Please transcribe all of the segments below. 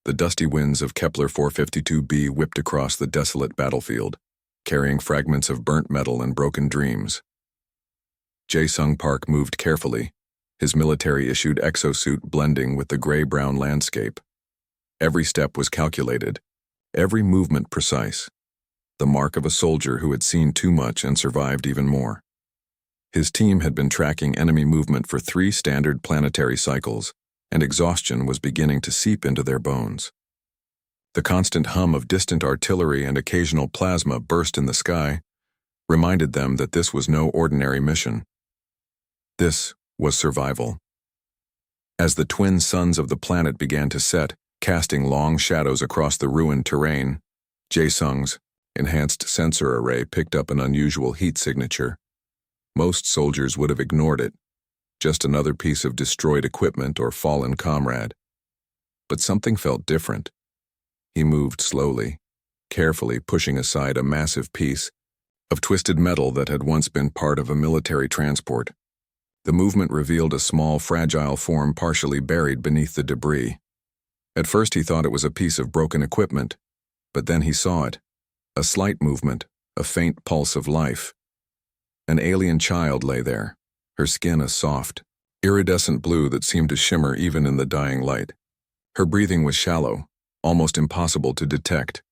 The dusty winds of Kepler 452b whipped across the desolate battlefield, carrying fragments of burnt metal and broken dreams. Jae-sung Park moved carefully, his military-issued exosuit blending with the gray-brown landscape. Every step was calculated, every movement precise, the mark of a soldier who had seen too much and survived even more. His team had been tracking enemy movement for 3 standard planetary cycles, and exhaustion was beginning to seep into their bones. The constant hum of distant artillery and occasional plasma burst in the sky reminded them that this was no ordinary mission. This was survival. As the twin suns of the planet began to set, casting long shadows across the ruined terrain, Jae-sung's enhanced sensor array picked up an unusual heat signature. Most soldiers would have ignored it, just another piece of destroyed equipment or fallen comrade. But something felt different. He moved slowly, carefully pushing aside a massive piece of twisted metal that had once been part of a military transport. The movement revealed a small, fragile form partially buried beneath the debris. At first he thought it was a piece of broken equipment, but then he saw it. A slight movement, a faint pulse of life. An alien child lay there, her skin a soft, iridescent blue that seemed to shimmer even in the dying light. Her breathing was shallow, almost impossible to detect.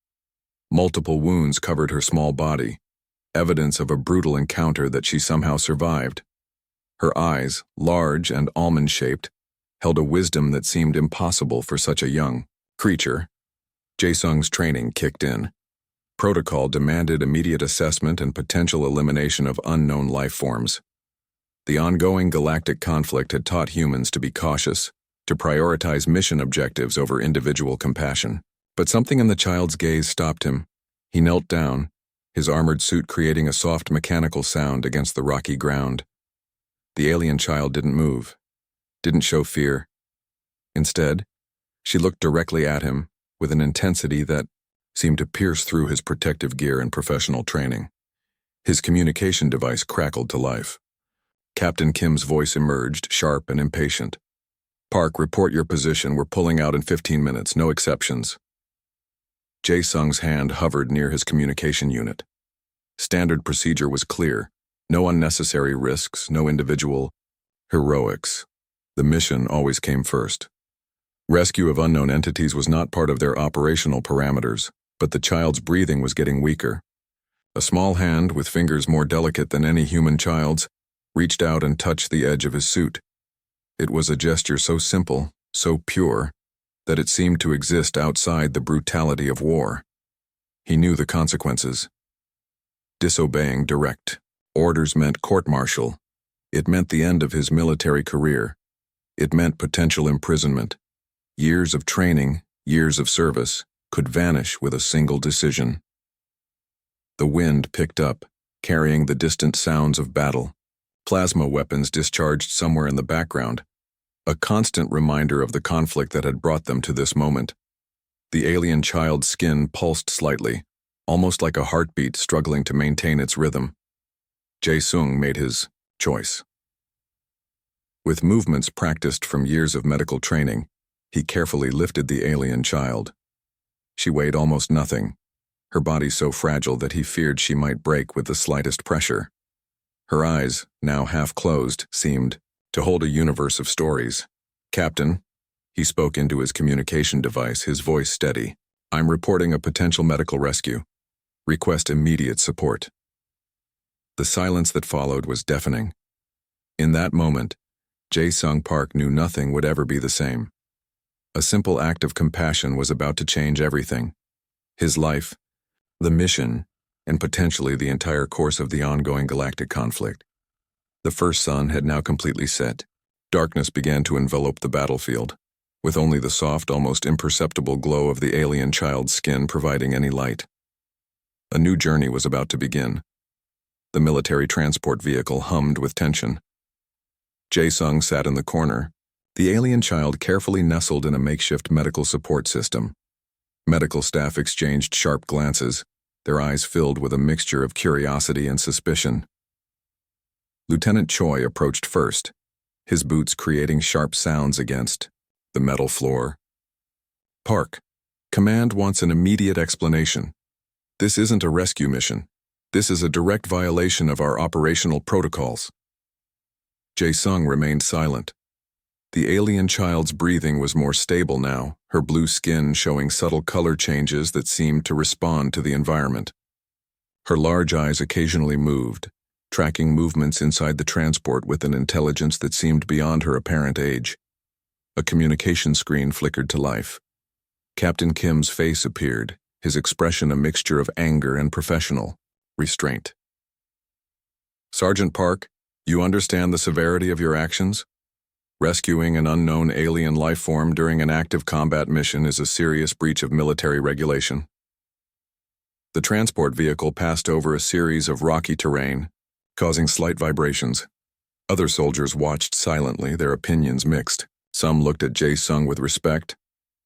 Multiple wounds covered her small body, evidence of a brutal encounter that she somehow survived. Her eyes, large and almond-shaped, held a wisdom that seemed impossible for such a young creature. Jae-sung's training kicked in. Protocol demanded immediate assessment and potential elimination of unknown life forms. The ongoing galactic conflict had taught humans to be cautious, to prioritize mission objectives over individual compassion. But something in the child's gaze stopped him. He knelt down, his armored suit creating a soft mechanical sound against the rocky ground. The alien child didn't move, didn't show fear. Instead, she looked directly at him with an intensity that seemed to pierce through his protective gear and professional training. His communication device crackled to life. Captain Kim's voice emerged, sharp and impatient. "Park, report your position. We're pulling out in 15 minutes, no exceptions." Jae-sung's hand hovered near his communication unit. Standard procedure was clear. No unnecessary risks, no individual heroics. The mission always came first. Rescue of unknown entities was not part of their operational parameters, but the child's breathing was getting weaker. A small hand, with fingers more delicate than any human child's, reached out and touched the edge of his suit. It was a gesture so simple, so pure, that it seemed to exist outside the brutality of war. He knew the consequences. Disobeying direct orders meant court-martial. It meant the end of his military career. It meant potential imprisonment. Years of training, years of service, could vanish with a single decision. The wind picked up, carrying the distant sounds of battle. Plasma weapons discharged somewhere in the background, a constant reminder of the conflict that had brought them to this moment. The alien child's skin pulsed slightly, almost like a heartbeat struggling to maintain its rhythm. Jae-sung made his choice. With movements practiced from years of medical training, he carefully lifted the alien child. She weighed almost nothing, her body so fragile that he feared she might break with the slightest pressure. Her eyes, now half closed, seemed to hold a universe of stories. "Captain," he spoke into his communication device, his voice steady. "I'm reporting a potential medical rescue. Request immediate support." The silence that followed was deafening. In that moment, Jae-sung Park knew nothing would ever be the same. A simple act of compassion was about to change everything. His life, the mission, and potentially the entire course of the ongoing galactic conflict. The first sun had now completely set. Darkness began to envelop the battlefield, with only the soft, almost imperceptible glow of the alien child's skin providing any light. A new journey was about to begin. The military transport vehicle hummed with tension. Jae-sung sat in the corner, the alien child carefully nestled in a makeshift medical support system. Medical staff exchanged sharp glances, their eyes filled with a mixture of curiosity and suspicion. Lieutenant Choi approached first, his boots creating sharp sounds against the metal floor. Park. Command wants an immediate explanation. This isn't a rescue mission. This is a direct violation of our operational protocols. Jae-sung remained silent. The alien child's breathing was more stable now, her blue skin showing subtle color changes that seemed to respond to the environment. Her large eyes occasionally moved, tracking movements inside the transport with an intelligence that seemed beyond her apparent age. A communication screen flickered to life. Captain Kim's face appeared, his expression a mixture of anger and professional restraint. Sergeant Park, you understand the severity of your actions? Rescuing an unknown alien life form during an active combat mission is a serious breach of military regulation. The transport vehicle passed over a series of rocky terrain, causing slight vibrations. Other soldiers watched silently, their opinions mixed. Some looked at Jae-sung with respect,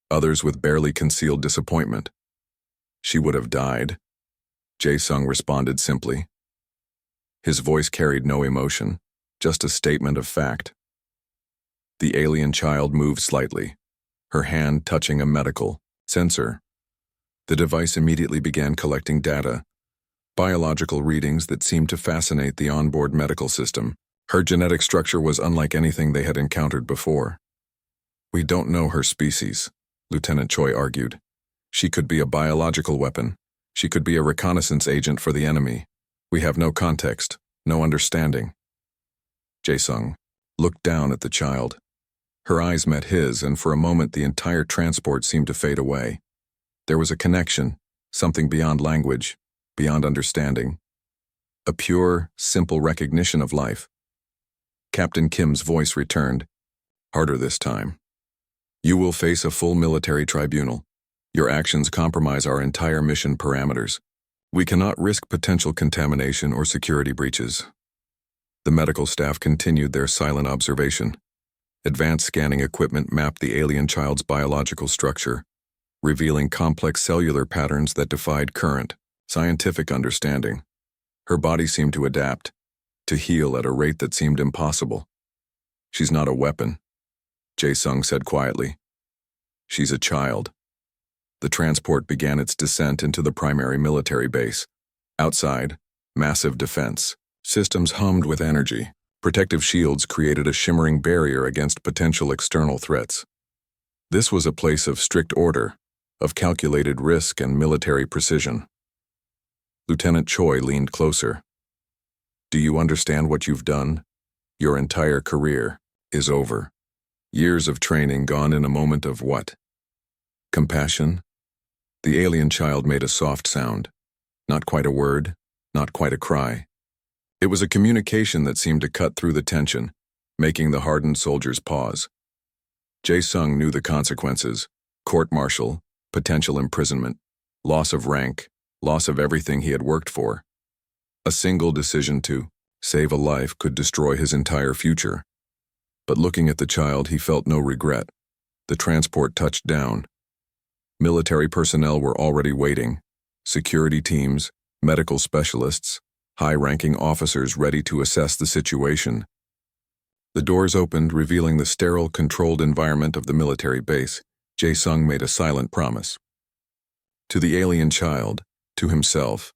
others with barely concealed disappointment. She would have died. Jae-sung responded simply. His voice carried no emotion, just a statement of fact. The alien child moved slightly, her hand touching a medical sensor. The device immediately began collecting data, biological readings that seemed to fascinate the onboard medical system. Her genetic structure was unlike anything they had encountered before. We don't know her species, Lieutenant Choi argued. She could be a biological weapon. She could be a reconnaissance agent for the enemy. We have no context, no understanding. Jae-sung looked down at the child. Her eyes met his, and for a moment the entire transport seemed to fade away. There was a connection, something beyond language, beyond understanding. A pure, simple recognition of life. Captain Kim's voice returned, harder this time. You will face a full military tribunal. Your actions compromise our entire mission parameters. We cannot risk potential contamination or security breaches. The medical staff continued their silent observation. Advanced scanning equipment mapped the alien child's biological structure, revealing complex cellular patterns that defied current, scientific understanding. Her body seemed to adapt, to heal at a rate that seemed impossible. She's not a weapon, Jae-sung said quietly. She's a child. The transport began its descent into the primary military base. Outside, massive defense systems hummed with energy. Protective shields created a shimmering barrier against potential external threats. This was a place of strict order, of calculated risk and military precision. Lieutenant Choi leaned closer. Do you understand what you've done? Your entire career is over. Years of training gone in a moment of what? Compassion? The alien child made a soft sound. Not quite a word, not quite a cry. It was a communication that seemed to cut through the tension, making the hardened soldiers pause. Jae-sung knew the consequences: court-martial, potential imprisonment, loss of rank, loss of everything he had worked for. A single decision to save a life could destroy his entire future. But looking at the child, he felt no regret. The transport touched down. Military personnel were already waiting. Security teams, medical specialists, high-ranking officers ready to assess the situation. The doors opened, revealing the sterile, controlled environment of the military base. Jae-sung made a silent promise. To the alien child, to himself,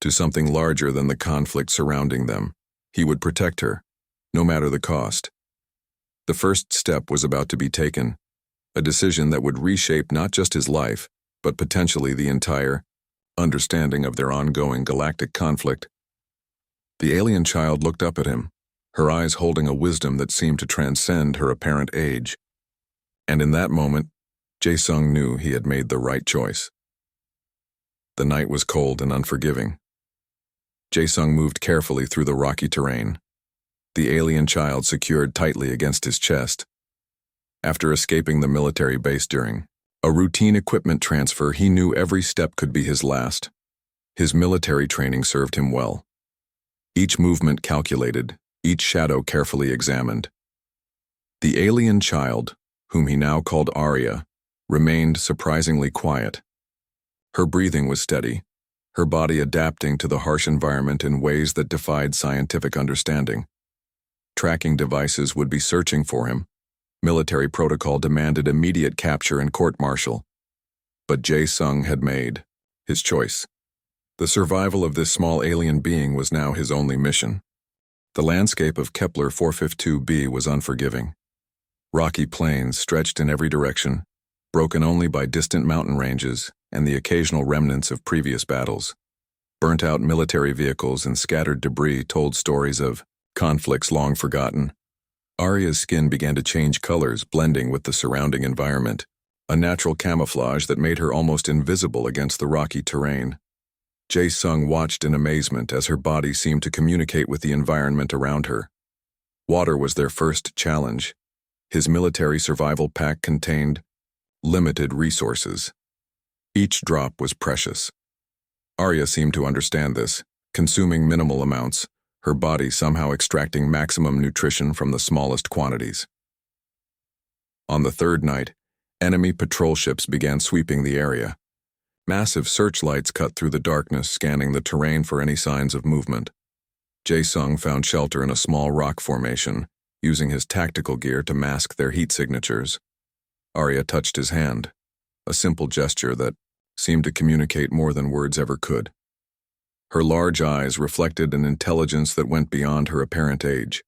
to something larger than the conflict surrounding them, he would protect her, no matter the cost. The first step was about to be taken, a decision that would reshape not just his life, but potentially the entire understanding of their ongoing galactic conflict. The alien child looked up at him, her eyes holding a wisdom that seemed to transcend her apparent age. And in that moment, Jae-sung knew he had made the right choice. The night was cold and unforgiving. Jae-sung moved carefully through the rocky terrain, the alien child secured tightly against his chest. After escaping the military base during a routine equipment transfer, he knew every step could be his last. His military training served him well. Each movement calculated, each shadow carefully examined. The alien child, whom he now called Arya, remained surprisingly quiet. Her breathing was steady, her body adapting to the harsh environment in ways that defied scientific understanding. Tracking devices would be searching for him. Military protocol demanded immediate capture and court-martial. But Jae-sung had made his choice. The survival of this small alien being was now his only mission. The landscape of Kepler 452b was unforgiving. Rocky plains stretched in every direction, broken only by distant mountain ranges and the occasional remnants of previous battles. Burnt-out military vehicles and scattered debris told stories of conflicts long forgotten. Arya's skin began to change colors, blending with the surrounding environment, a natural camouflage that made her almost invisible against the rocky terrain. Jae-sung watched in amazement as her body seemed to communicate with the environment around her. Water was their first challenge. His military survival pack contained limited resources. Each drop was precious. Arya seemed to understand this, consuming minimal amounts, her body somehow extracting maximum nutrition from the smallest quantities. On the third night, enemy patrol ships began sweeping the area. Massive searchlights cut through the darkness, scanning the terrain for any signs of movement. Jae-sung found shelter in a small rock formation, using his tactical gear to mask their heat signatures. Arya touched his hand, a simple gesture that seemed to communicate more than words ever could. Her large eyes reflected an intelligence that went beyond her apparent age.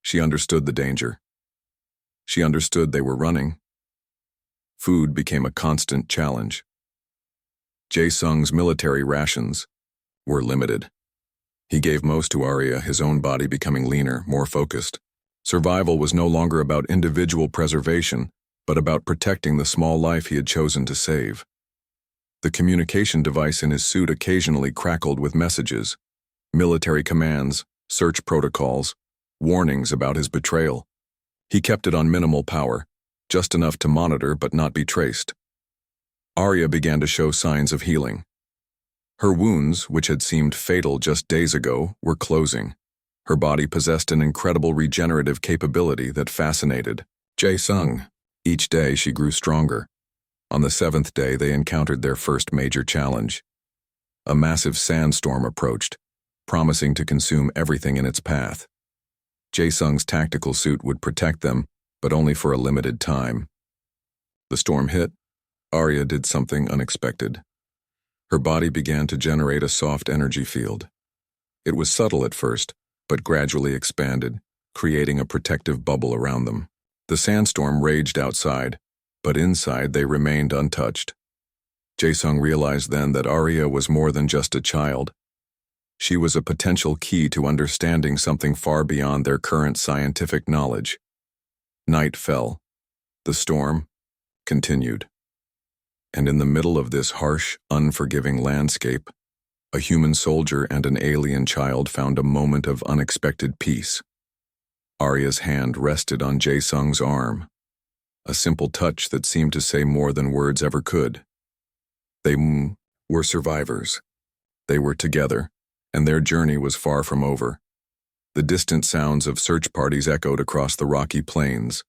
She understood the danger. She understood they were running. Food became a constant challenge. Jae-sung's military rations were limited. He gave most to Arya, his own body becoming leaner, more focused. Survival was no longer about individual preservation, but about protecting the small life he had chosen to save. The communication device in his suit occasionally crackled with messages, military commands, search protocols, warnings about his betrayal. He kept it on minimal power, just enough to monitor but not be traced. Arya began to show signs of healing. Her wounds, which had seemed fatal just days ago, were closing. Her body possessed an incredible regenerative capability that fascinated Jae-sung. Each day she grew stronger. On the seventh day they encountered their first major challenge. A massive sandstorm approached, promising to consume everything in its path. Jae-sung's tactical suit would protect them, but only for a limited time. The storm hit. Arya did something unexpected. Her body began to generate a soft energy field. It was subtle at first, but gradually expanded, creating a protective bubble around them. The sandstorm raged outside, but inside they remained untouched. Jae-sung realized then that Arya was more than just a child. She was a potential key to understanding something far beyond their current scientific knowledge. Night fell. The storm continued. And in the middle of this harsh, unforgiving landscape, a human soldier and an alien child found a moment of unexpected peace. Arya's hand rested on Jae-sung's arm, a simple touch that seemed to say more than words ever could. They were survivors. They were together, and their journey was far from over. The distant sounds of search parties echoed across the rocky plains.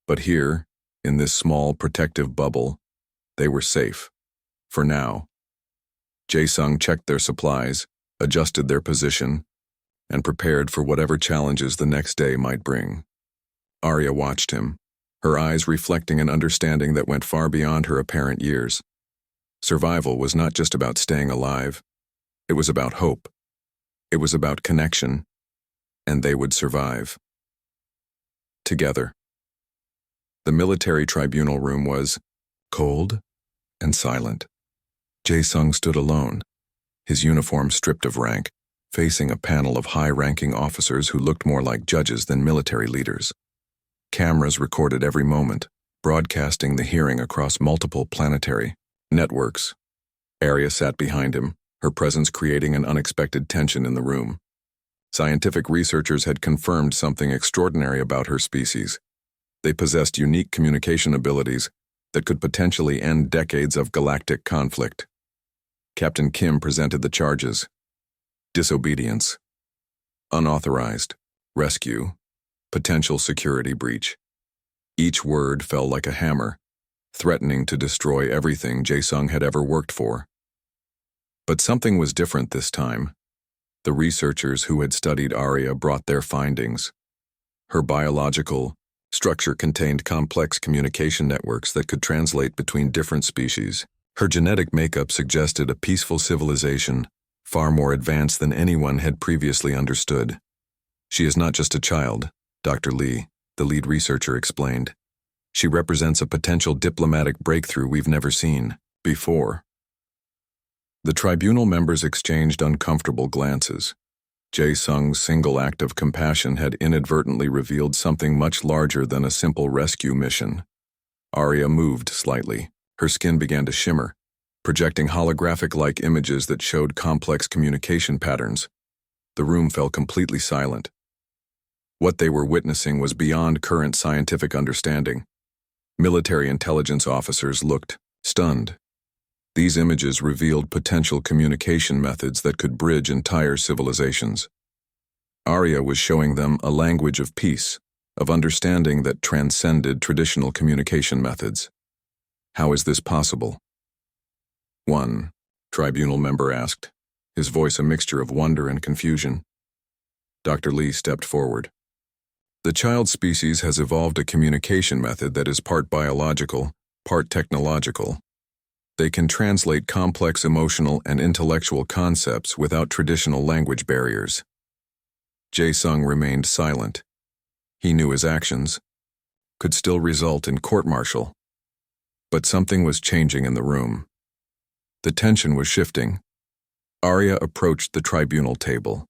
But here, in this small protective bubble, they were safe. For now. Jae-sung checked their supplies, adjusted their position, and prepared for whatever challenges the next day might bring. Arya watched him, her eyes reflecting an understanding that went far beyond her apparent years. Survival was not just about staying alive. It was about hope. It was about connection, and they would survive. Together. The military tribunal room was cold and silent. Jae-sung stood alone, his uniform stripped of rank, facing a panel of high-ranking officers who looked more like judges than military leaders. Cameras recorded every moment, broadcasting the hearing across multiple planetary networks. Arya sat behind him, her presence creating an unexpected tension in the room. Scientific researchers had confirmed something extraordinary about her species. They possessed unique communication abilities that could potentially end decades of galactic conflict. Captain Kim presented the charges: disobedience, unauthorized, rescue, potential security breach. Each word fell like a hammer, threatening to destroy everything Jae-sung had ever worked for. But something was different this time. The researchers who had studied Arya brought their findings. Her biological, Structure contained complex communication networks that could translate between different species. Her genetic makeup suggested a peaceful civilization, far more advanced than anyone had previously understood. She is not just a child, Dr. Lee, the lead researcher, explained. She represents a potential diplomatic breakthrough we've never seen before. The tribunal members exchanged uncomfortable glances. Jae-sung's single act of compassion had inadvertently revealed something much larger than a simple rescue mission. Arya moved slightly. Her skin began to shimmer, projecting holographic-like images that showed complex communication patterns. The room fell completely silent. What they were witnessing was beyond current scientific understanding. Military intelligence officers looked stunned. These images revealed potential communication methods that could bridge entire civilizations. Arya was showing them a language of peace, of understanding that transcended traditional communication methods. How is this possible? One tribunal member asked, his voice a mixture of wonder and confusion. Dr. Lee stepped forward. The child species has evolved a communication method that is part biological, part technological. They can translate complex emotional and intellectual concepts without traditional language barriers. Jae-sung remained silent. He knew his actions could still result in court-martial. But something was changing in the room. The tension was shifting. Arya approached the tribunal table.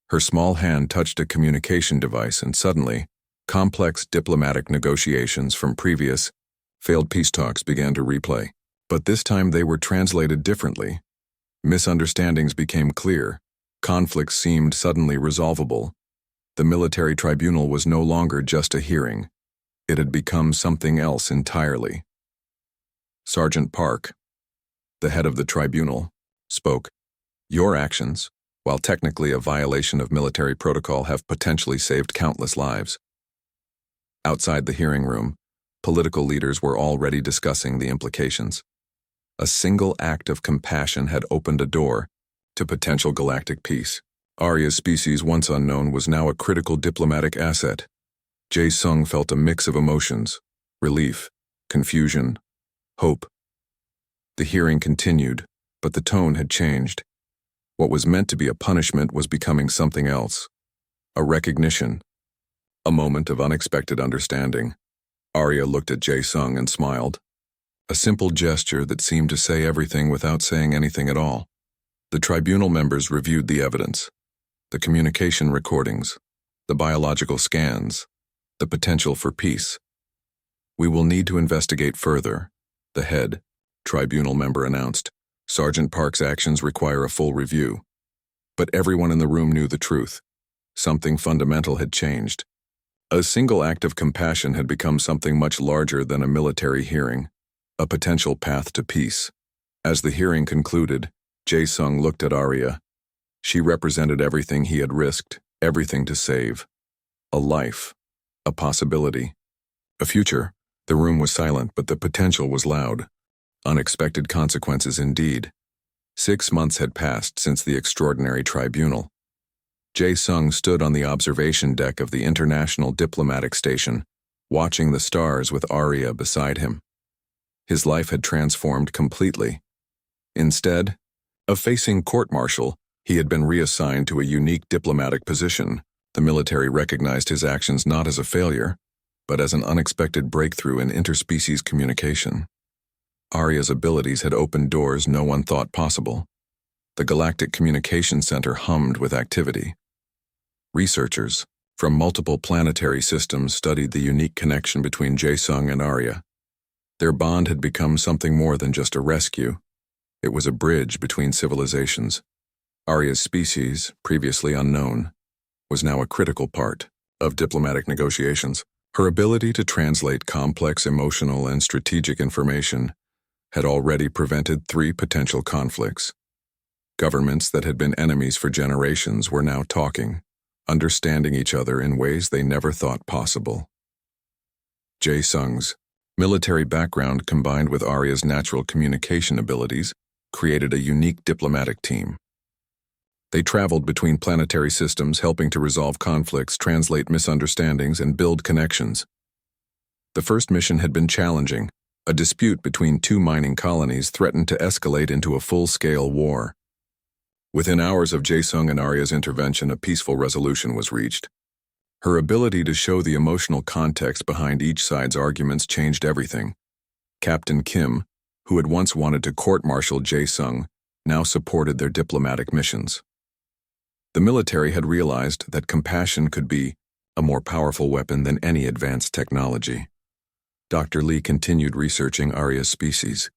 Her small hand touched a communication device, and suddenly, complex diplomatic negotiations from previous failed peace talks began to replay. But this time they were translated differently. Misunderstandings became clear. Conflicts seemed suddenly resolvable. The military tribunal was no longer just a hearing. It had become something else entirely. Sergeant Park, the head of the tribunal, spoke. Your actions, while technically a violation of military protocol, have potentially saved countless lives. Outside the hearing room, political leaders were already discussing the implications. A single act of compassion had opened a door to potential galactic peace. Arya's species, once unknown, was now a critical diplomatic asset. Jae-sung felt a mix of emotions: relief, confusion, hope. The hearing continued, but the tone had changed. What was meant to be a punishment was becoming something else. A recognition. A moment of unexpected understanding. Arya looked at Jae-sung and smiled. A simple gesture that seemed to say everything without saying anything at all. The tribunal members reviewed the evidence. The communication recordings. The biological scans. The potential for peace. We will need to investigate further, the head tribunal member announced. Sergeant Park's actions require a full review. But everyone in the room knew the truth. Something fundamental had changed. A single act of compassion had become something much larger than a military hearing. A potential path to peace. As the hearing concluded, Jae-sung looked at Arya. She represented everything he had risked, everything to save. A life. A possibility. A future. The room was silent, but the potential was loud. Unexpected consequences indeed. 6 months had passed since the extraordinary tribunal. Jae-sung stood on the observation deck of the International Diplomatic Station, watching the stars with Arya beside him. His life had transformed completely. Instead of facing court-martial, he had been reassigned to a unique diplomatic position. The military recognized his actions not as a failure, but as an unexpected breakthrough in interspecies communication. Arya's abilities had opened doors no one thought possible. The Galactic Communication Center hummed with activity. Researchers from multiple planetary systems studied the unique connection between Jae-sung and Arya. Their bond had become something more than just a rescue. It was a bridge between civilizations. Arya's species, previously unknown, was now a critical part of diplomatic negotiations. Her ability to translate complex emotional and strategic information had already prevented 3 potential conflicts. Governments that had been enemies for generations were now talking, understanding each other in ways they never thought possible. Jae-sung's military background combined with Arya's natural communication abilities created a unique diplomatic team. They traveled between planetary systems, helping to resolve conflicts, translate misunderstandings, and build connections. The first mission had been challenging. A dispute between two mining colonies threatened to escalate into a full-scale war. Within hours of Jae-sung and Arya's intervention, a peaceful resolution was reached. Her ability to show the emotional context behind each side's arguments changed everything. Captain Kim, who had once wanted to court-martial Jae-sung, now supported their diplomatic missions. The military had realized that compassion could be a more powerful weapon than any advanced technology. Dr. Lee continued researching Arya's species.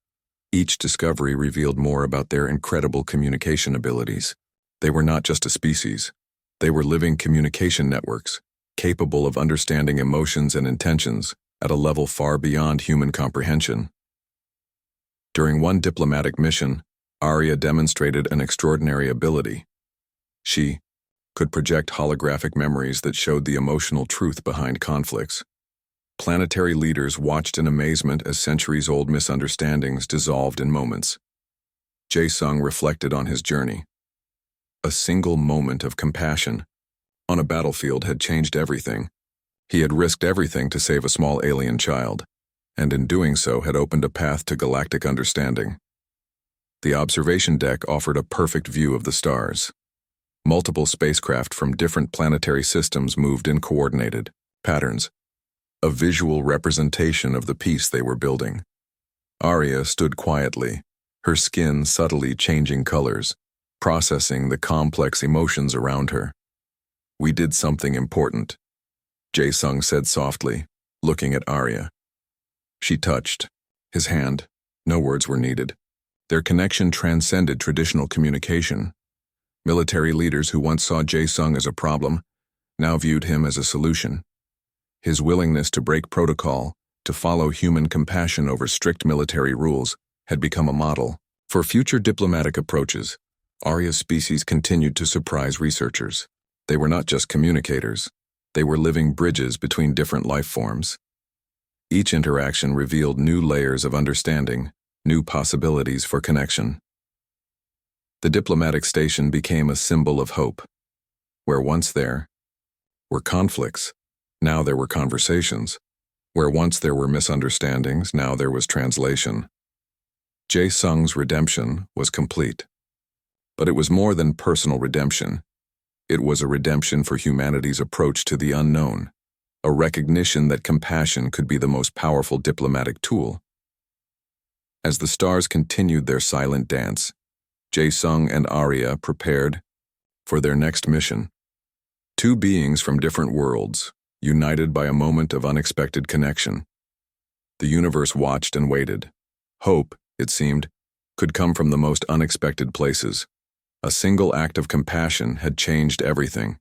Each discovery revealed more about their incredible communication abilities. They were not just a species. They were living communication networks, capable of understanding emotions and intentions at a level far beyond human comprehension. During one diplomatic mission, Arya demonstrated an extraordinary ability. She could project holographic memories that showed the emotional truth behind conflicts. Planetary leaders watched in amazement as centuries-old misunderstandings dissolved in moments. Jae-sung reflected on his journey. A single moment of compassion on a battlefield had changed everything. He had risked everything to save a small alien child, and in doing so had opened a path to galactic understanding. The observation deck offered a perfect view of the stars. Multiple spacecraft from different planetary systems moved in coordinated patterns, a visual representation of the peace they were building. Arya stood quietly, her skin subtly changing colors, processing the complex emotions around her. "We did something important," Jae-sung said softly, looking at Arya. She touched his hand. No words were needed. Their connection transcended traditional communication. Military leaders who once saw Jae-sung as a problem now viewed him as a solution. His willingness to break protocol, to follow human compassion over strict military rules, had become a model. For future diplomatic approaches, Arya's species continued to surprise researchers. They were not just communicators. They were living bridges between different life forms. Each interaction revealed new layers of understanding, new possibilities for connection. The diplomatic station became a symbol of hope. Where once there were conflicts, now there were conversations. Where once there were misunderstandings, now there was translation. Jae-sung's redemption was complete. But it was more than personal redemption. It was a redemption for humanity's approach to the unknown, a recognition that compassion could be the most powerful diplomatic tool. As the stars continued their silent dance, Jae-sung and Arya prepared for their next mission. Two beings from different worlds, united by a moment of unexpected connection. The universe watched and waited. Hope, it seemed, could come from the most unexpected places. A single act of compassion had changed everything.